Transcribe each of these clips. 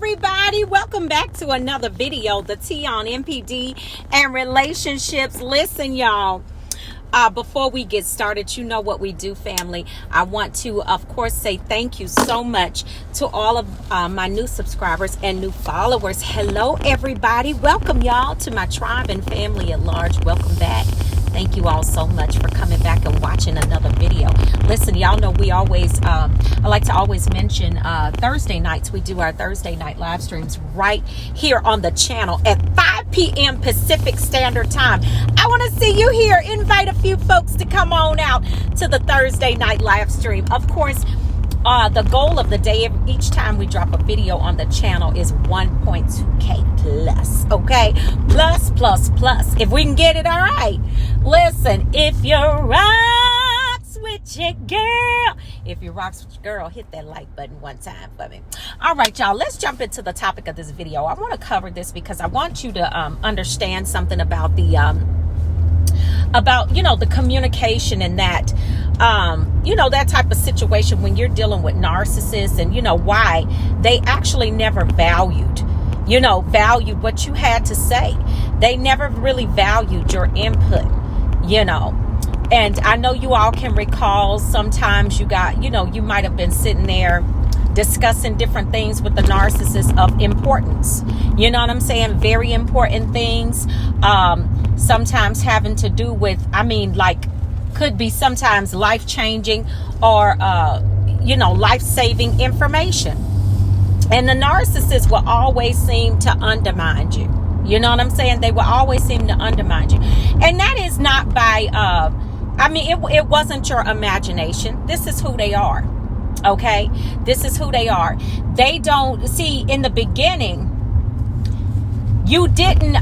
everybody, welcome back to another video, the T on MPD and relationships. Listen, y'all, before we get started, you know what we do, family. I want to, of course, say thank you so much to all of my new subscribers and new followers. Hello, everybody. Welcome, y'all, to my tribe and family at large. Welcome back. Thank you all so much for coming back and watching another video. Listen, y'all know we always, I like to always mention Thursday nights. We do our Thursday night live streams right here on the channel at 5 p.m. Pacific Standard Time. I want to see you here. Invite a few folks to come on out to the Thursday night live stream. Of course, the goal of the day, each time we drop a video on the channel, is 1.2K plus, okay? Plus. If we can get it, all right. Listen, if you rocks with your girl, hit that like button one time for me. All right, y'all, let's jump into the topic of this video. I want to cover this because I want you to understand something about the the communication and that that type of situation when you're dealing with narcissists, and why they actually never valued what you had to say. They never really valued your input, and I know you all can recall sometimes you might have been sitting there discussing different things with the narcissist of importance, you know what I'm saying, very important things, sometimes having to do with, could be sometimes life-changing or life-saving information. And the narcissist will always seem to undermine you. You know what I'm saying? They will always seem to undermine you. And that is not by it wasn't your imagination. This is who they are. Okay? This is who they are. They don't see in the beginning, you didn't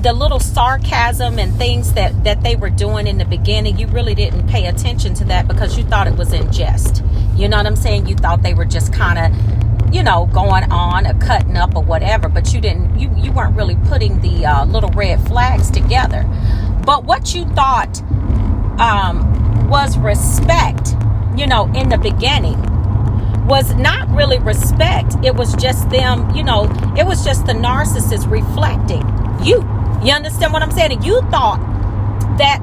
the little sarcasm and things that they were doing in the beginning, you really didn't pay attention to that because you thought it was in jest. You know what I'm saying? You thought they were just kind of, going on or cutting up or whatever, but you weren't really putting the little red flags together. But what you thought was respect, in the beginning, was not really respect. It was just them, it was just the narcissist reflecting you. You understand what I'm saying? And you thought that,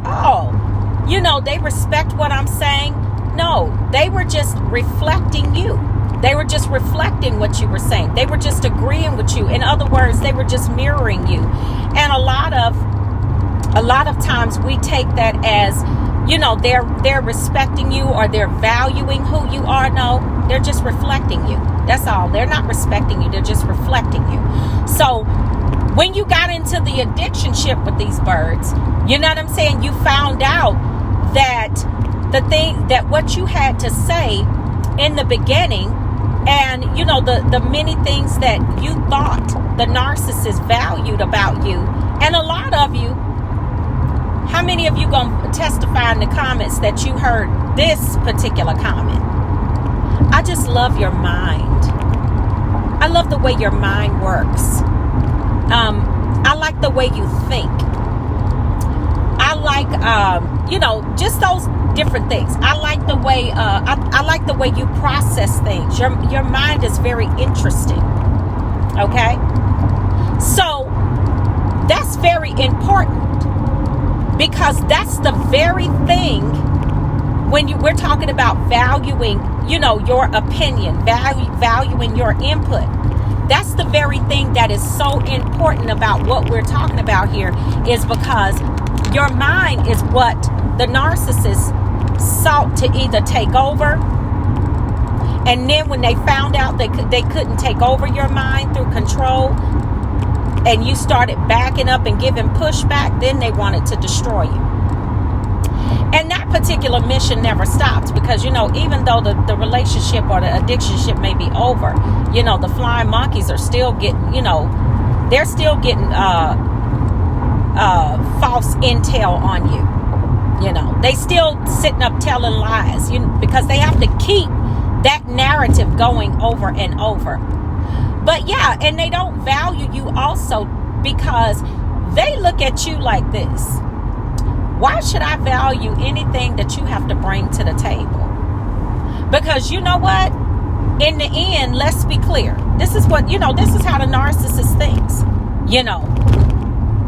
they respect what I'm saying. No, they were just reflecting you. They were just reflecting what you were saying. They were just agreeing with you. In other words, they were just mirroring you. And a lot of times we take that as, they're respecting you or they're valuing who you are. No, they're just reflecting you. That's all. They're not respecting you. They're just reflecting you. So when you got into the addiction ship with these birds, you know what I'm saying? You found out that that what you had to say in the beginning, and the many things that you thought the narcissist valued about you, and a lot of you, how many of you gonna testify in the comments that you heard this particular comment? I just love your mind. I love the way your mind works. I like the way you think. I like, just those different things. I like the way, I like the way you process things. Your mind is very interesting. Okay. So that's very important because that's the very thing when we're talking about valuing, your opinion, valuing your input. That's the very thing that is so important about what we're talking about here, is because your mind is what the narcissist sought to either take over, and then when they found out they couldn't take over your mind through control, and you started backing up and giving pushback, then they wanted to destroy you. And that particular mission never stopped because, even though the relationship or the addiction ship may be over, the flying monkeys are still getting, they're still getting false intel on you. They still sitting up telling lies, because they have to keep that narrative going over and over. But yeah, and they don't value you also because they look at you like this. Why should I value anything that you have to bring to the table? Because you know what? in the end, let's be clear. This is what, this is how the narcissist thinks,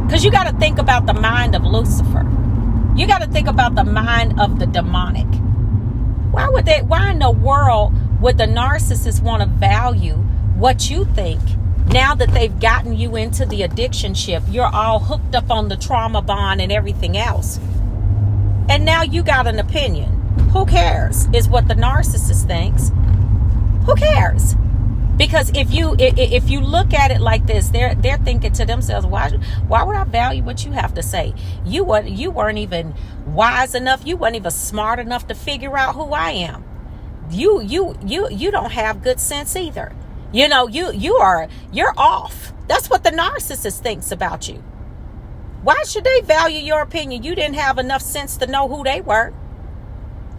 because you got to think about the mind of Lucifer. You got to think about the mind of the demonic. Why in the world would the narcissist want to value what you think now that they've gotten you into the addiction ship? You're all hooked up on the trauma bond and everything else. And now you got an opinion. Who cares is what the narcissist thinks. Who cares? Because if you look at it like this, they're thinking to themselves, why would I value what you have to say? You weren't even wise enough. You weren't even smart enough to figure out who I am. You don't have good sense either. You're off. That's what the narcissist thinks about you. Why should they value your opinion? You didn't have enough sense to know who they were.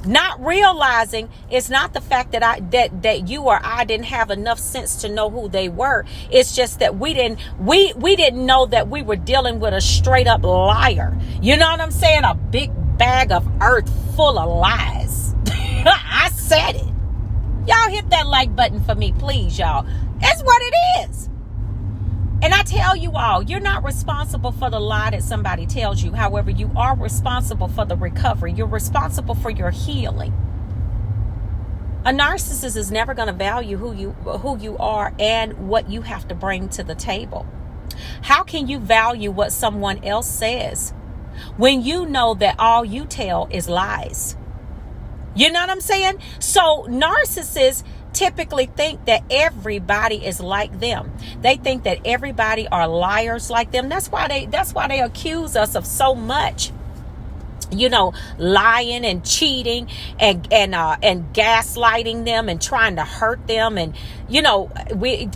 Not realizing it's not the fact that you or I didn't have enough sense to know who they were. It's just that we didn't know that we were dealing with a straight up liar. You know what I'm saying? A big bag of earth full of lies. I said it. Y'all hit that like button for me, please, y'all. That's what it is. And I tell you all, you're not responsible for the lie that somebody tells you. However, you are responsible for the recovery. You're responsible for your healing. A narcissist is never going to value who you are and what you have to bring to the table. How can you value what someone else says when you know that all you tell is lies? You know what I'm saying? So narcissists typically think that everybody is like them. They think that everybody are liars like them. That's why they accuse us of so much, lying and cheating and gaslighting them and trying to hurt them. And we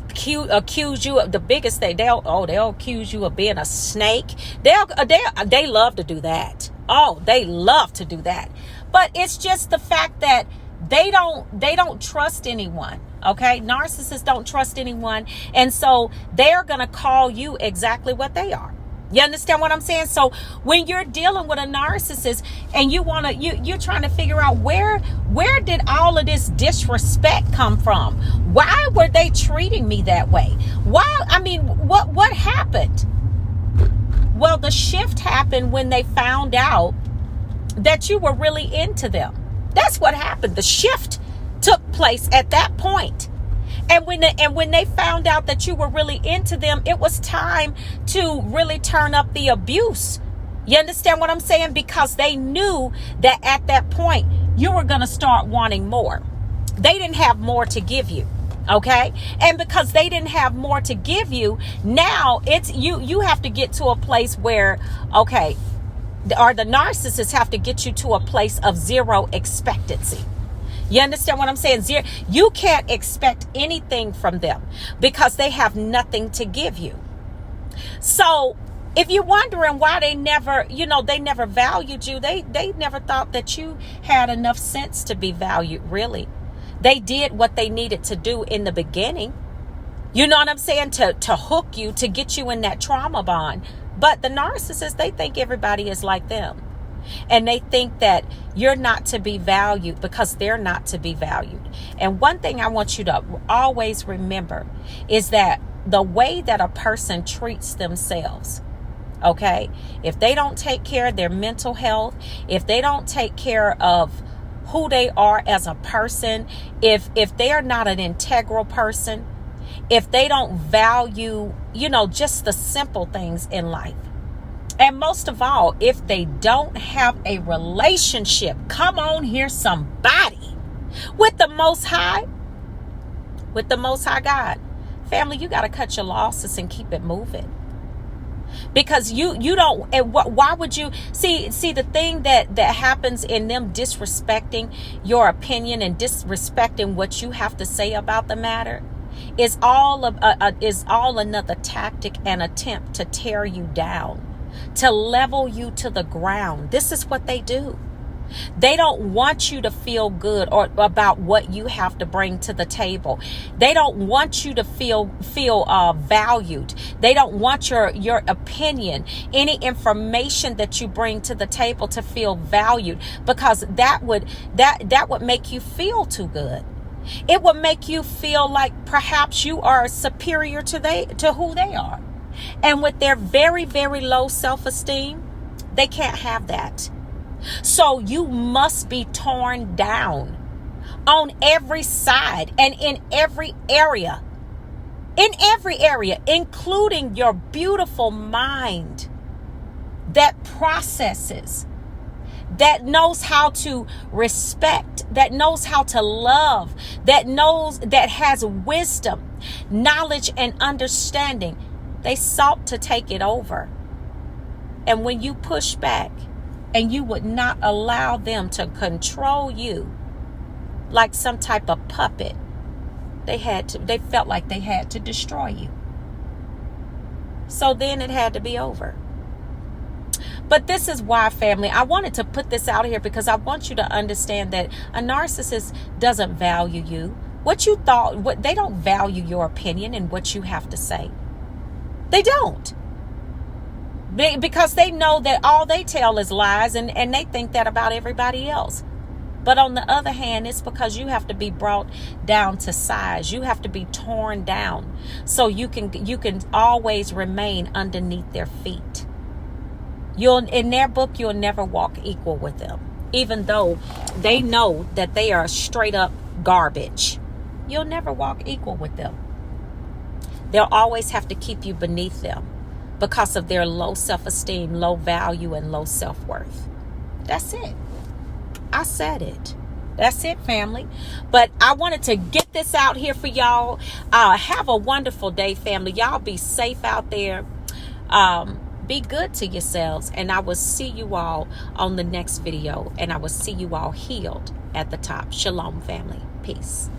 accuse you of the biggest thing. They'll accuse you of being a snake. They love to do that. Oh, they love to do that. But it's just the fact that they don't trust anyone. Okay, narcissists don't trust anyone, and so they're gonna call you exactly what they are. You understand what I'm saying? So when you're dealing with a narcissist and you're trying to figure out where did all of this disrespect come from? Why were they treating me that way? Why? I mean, what happened? Well, the shift happened when they found out that you were really into them. That's what happened. The shift took place at that point. And when they found out that you were really into them, it was time to really turn up the abuse. You understand what I'm saying? Because they knew that at that point you were going to start wanting more. They didn't have more to give you. Okay. And because they didn't have more to give you, now it's you have to get to a place where, okay, or the narcissists have to get you to a place of zero expectancy. You understand what I'm saying? You can't expect anything from them because they have nothing to give you. So if you're wondering why they never valued you, they never thought that you had enough sense to be valued, really. They did what they needed to do in the beginning. You know what I'm saying? To hook you, to get you in that trauma bond. But the narcissists, they think everybody is like them. And they think that you're not to be valued because they're not to be valued. And one thing I want you to always remember is that the way that a person treats themselves, okay, if they don't take care of their mental health, if they don't take care of who they are as a person, if they are not an integral person, if they don't value, just the simple things in life. And most of all, if they don't have a relationship, come on here, somebody, with the Most High God. Family, you got to cut your losses and keep it moving. Because you don't, and why would you see the thing that happens in them disrespecting your opinion and disrespecting what you have to say about the matter is all another tactic and attempt to tear you down, to level you to the ground. This is what they do. They don't want you to feel good or about what you have to bring to the table. They don't want you to feel valued. They don't want your opinion, any information that you bring to the table to feel valued, because that would make you feel too good. It will make you feel like perhaps you are superior to who they are. And with their very, very low self-esteem, they can't have that. So you must be torn down on every side and in every area. In every area, including your beautiful mind that processes, that knows how to respect, that knows how to love, that has wisdom, knowledge, and understanding. They sought to take it over. And when you push back and you would not allow them to control you like some type of puppet, they felt like they had to destroy you. So then it had to be over. But this is why, family, I wanted to put this out here because I want you to understand that a narcissist doesn't value you. They don't value your opinion and what you have to say. They don't. Because they know that all they tell is lies, and they think that about everybody else. But on the other hand, it's because you have to be brought down to size. You have to be torn down so you can always remain underneath their feet. In their book, you'll never walk equal with them, even though they know that they are straight up garbage. You'll never walk equal with them. They'll always have to keep you beneath them because of their low self-esteem, low value, and low self-worth. That's it. I said it. That's it, family. But I wanted to get this out here for y'all. Have a wonderful day, family. Y'all be safe out there. Be good to yourselves, and I will see you all on the next video, and I will see you all healed at the top. Shalom, family. Peace.